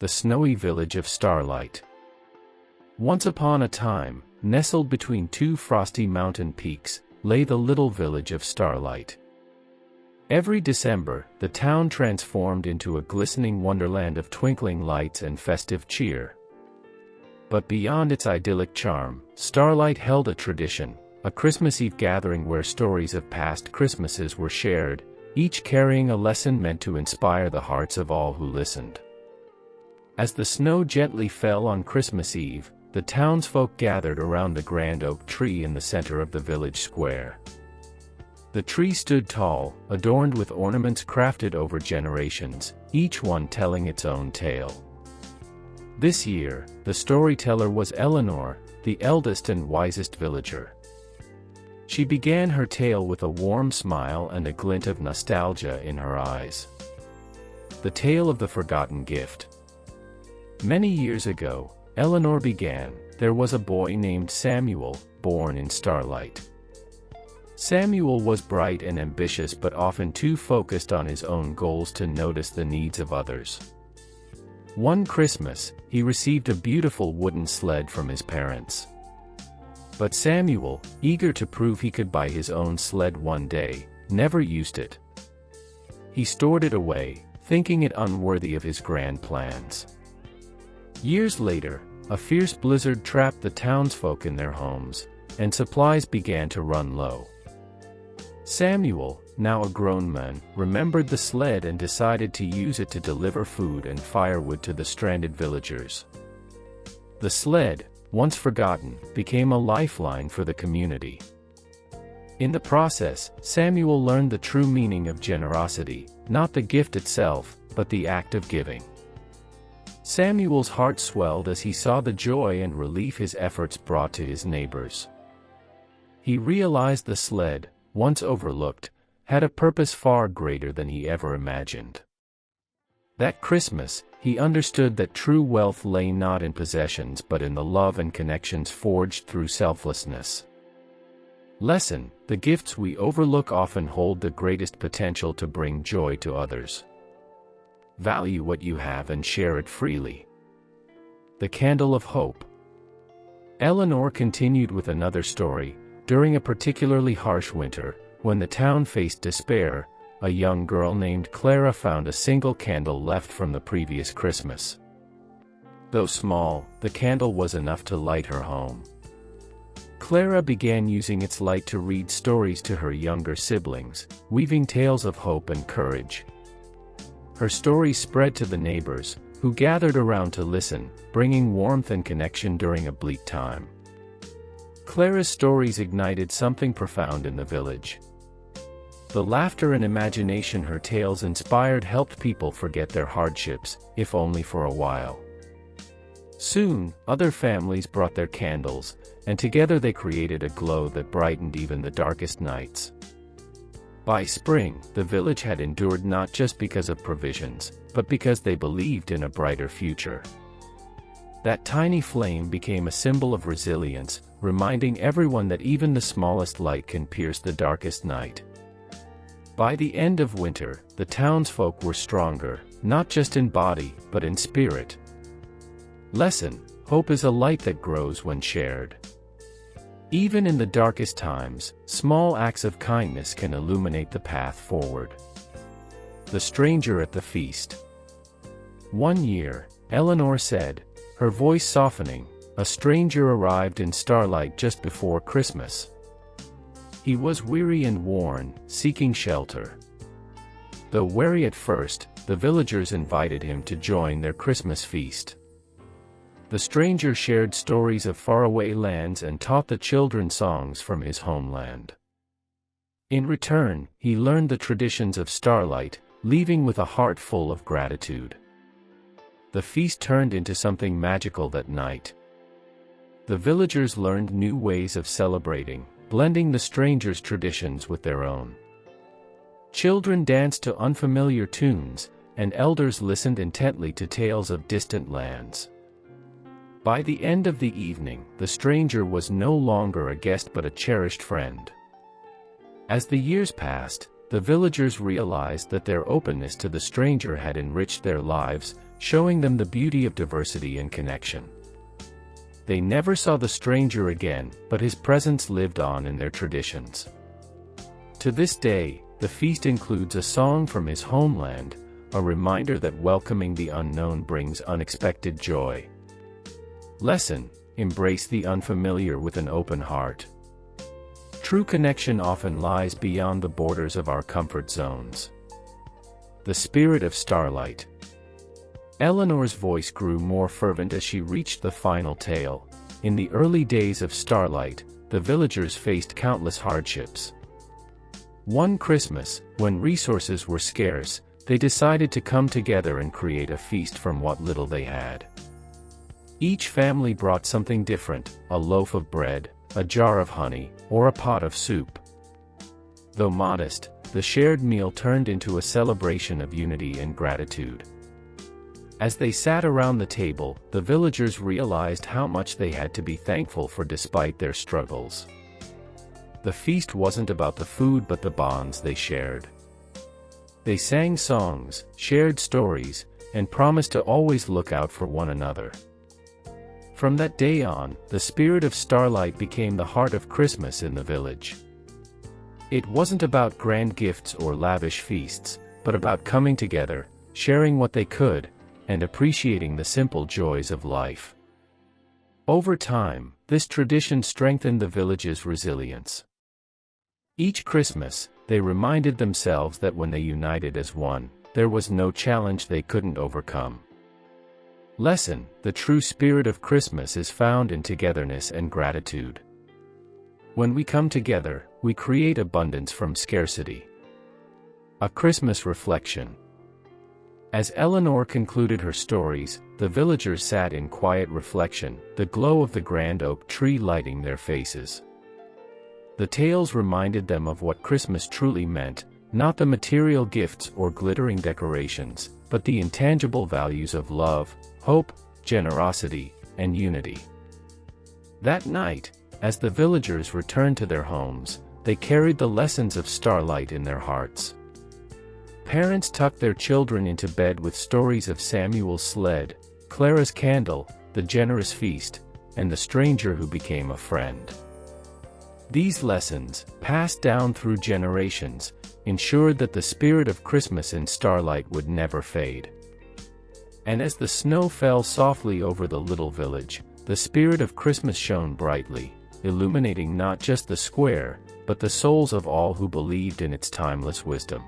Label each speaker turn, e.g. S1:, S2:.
S1: the snowy village of Starlight. Once upon a time, nestled between two frosty mountain peaks, lay the little village of Starlight. Every December, the town transformed into a glistening wonderland of twinkling lights and festive cheer. But beyond its idyllic charm, Starlight held a tradition, a Christmas Eve gathering where stories of past Christmases were shared, each carrying a lesson meant to inspire the hearts of all who listened. As the snow gently fell on Christmas Eve, the townsfolk gathered around the grand oak tree in the center of the village square. The tree stood tall, adorned with ornaments crafted over generations, each one telling its own tale. This year, the storyteller was Eleanor, the eldest and wisest villager. She began her tale with a warm smile and a glint of nostalgia in her eyes. The tale of the forgotten gift. Many years ago, Eleanor began, there was a boy named Samuel, born in Starlight. Samuel was bright and ambitious but often too focused on his own goals to notice the needs of others. One Christmas, he received a beautiful wooden sled from his parents. But Samuel, eager to prove he could buy his own sled one day, never used it. He stored it away, thinking it unworthy of his grand plans. Years later, a fierce blizzard trapped the townsfolk in their homes, and supplies began to run low. Samuel, now a grown man, remembered the sled and decided to use it to deliver food and firewood to the stranded villagers. The sled, once forgotten, became a lifeline for the community. In the process, Samuel learned the true meaning of generosity, not the gift itself, but the act of giving. Samuel's heart swelled as he saw the joy and relief his efforts brought to his neighbors. He realized the sled, once overlooked, had a purpose far greater than he ever imagined. That Christmas, he understood that true wealth lay not in possessions but in the love and connections forged through selflessness. Lesson: the gifts we overlook often hold the greatest potential to bring joy to others. Value what you have and share it freely. The Candle of Hope. Eleanor continued with another story. During a particularly harsh winter, when the town faced despair, a young girl named Clara found a single candle left from the previous Christmas. Though small, the candle was enough to light her home. Clara began using its light to read stories to her younger siblings, weaving tales of hope and courage. Her stories spread to the neighbors, who gathered around to listen, bringing warmth and connection during a bleak time. Clara's stories ignited something profound in the village. The laughter and imagination her tales inspired helped people forget their hardships, if only for a while. Soon, other families brought their candles, and together they created a glow that brightened even the darkest nights. By spring, the village had endured not just because of provisions, but because they believed in a brighter future. That tiny flame became a symbol of resilience, reminding everyone that even the smallest light can pierce the darkest night. By the end of winter, the townsfolk were stronger, not just in body, but in spirit. Lesson: hope is a light that grows when shared. Even in the darkest times, small acts of kindness can illuminate the path forward. The Stranger at the Feast. One year, Eleanor said, her voice softening, a stranger arrived in Starlight just before Christmas. He was weary and worn, seeking shelter. Though wary at first, the villagers invited him to join their Christmas feast. The stranger shared stories of faraway lands and taught the children songs from his homeland. In return, he learned the traditions of Starlight, leaving with a heart full of gratitude. The feast turned into something magical that night. The villagers learned new ways of celebrating, blending the stranger's traditions with their own. Children danced to unfamiliar tunes, and elders listened intently to tales of distant lands. By the end of the evening, the stranger was no longer a guest but a cherished friend. As the years passed, the villagers realized that their openness to the stranger had enriched their lives, showing them the beauty of diversity and connection. They never saw the stranger again, but his presence lived on in their traditions. To this day, the feast includes a song from his homeland, a reminder that welcoming the unknown brings unexpected joy. Lesson: embrace the unfamiliar with an open heart. True connection often lies beyond the borders of our comfort zones. The spirit of Starlight. Eleanor's voice grew more fervent as she reached the final tale. In the early days of Starlight, the villagers faced countless hardships. One Christmas, when resources were scarce, they decided to come together and create a feast from what little they had. Each family brought something different: a loaf of bread, a jar of honey, or a pot of soup. Though modest, the shared meal turned into a celebration of unity and gratitude. As they sat around the table, the villagers realized how much they had to be thankful for despite their struggles. The feast wasn't about the food but the bonds they shared. They sang songs, shared stories, and promised to always look out for one another. From that day on, the spirit of Starlight became the heart of Christmas in the village. It wasn't about grand gifts or lavish feasts, but about coming together, sharing what they could, and appreciating the simple joys of life. Over time, this tradition strengthened the village's resilience. Each Christmas, they reminded themselves that when they united as one, there was no challenge they couldn't overcome. Lesson: the true spirit of Christmas is found in togetherness and gratitude. When we come together, we create abundance from scarcity. A Christmas reflection. As Eleanor concluded her stories, the villagers sat in quiet reflection, the glow of the grand oak tree lighting their faces. The tales reminded them of what Christmas truly meant, not the material gifts or glittering decorations, but the intangible values of love, hope, generosity, and unity. That night, as the villagers returned to their homes, they carried the lessons of Starlight in their hearts. Parents tucked their children into bed with stories of Samuel's sled, Clara's candle, the generous feast, and the stranger who became a friend. These lessons, passed down through generations, ensured that the spirit of Christmas in Starlight would never fade. And as the snow fell softly over the little village, the spirit of Christmas shone brightly, illuminating not just the square, but the souls of all who believed in its timeless wisdom.